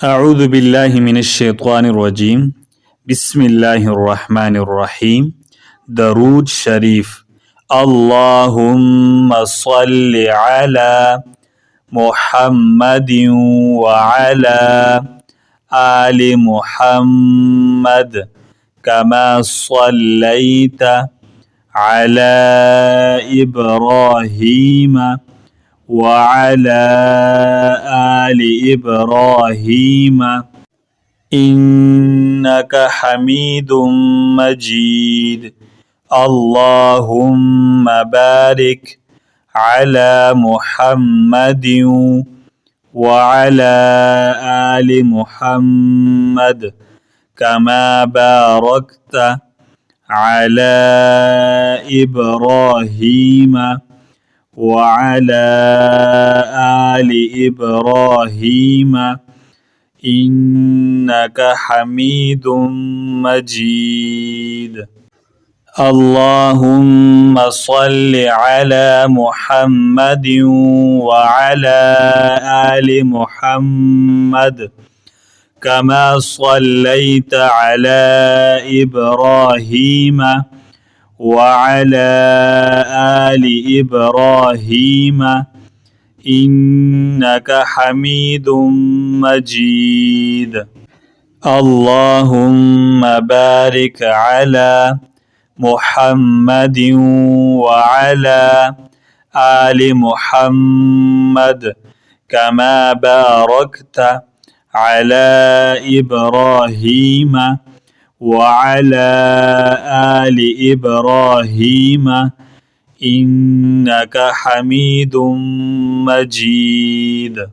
أعوذ بالله من الشيطان الرجيم بسم الله الرحمن الرحيم درود شريف اللهم صل على محمد وعلى آل محمد كما صليت على إبراهيم وعلى آل إبراهيم إنك حميد مجيد اللهم بارك على محمد وعلى آل محمد كما باركت على إبراهيم وعلى آل إبراهيم إنك حميد مجيد اللهم صل على محمد وعلى آل محمد كما صليت على إبراهيم وعلى آل إبراهيم إنك حميد مجيد اللهم بارك على محمد وعلى آل محمد كما باركت على إبراهيم وعلى آل إبراهيم إنك حميد مجيد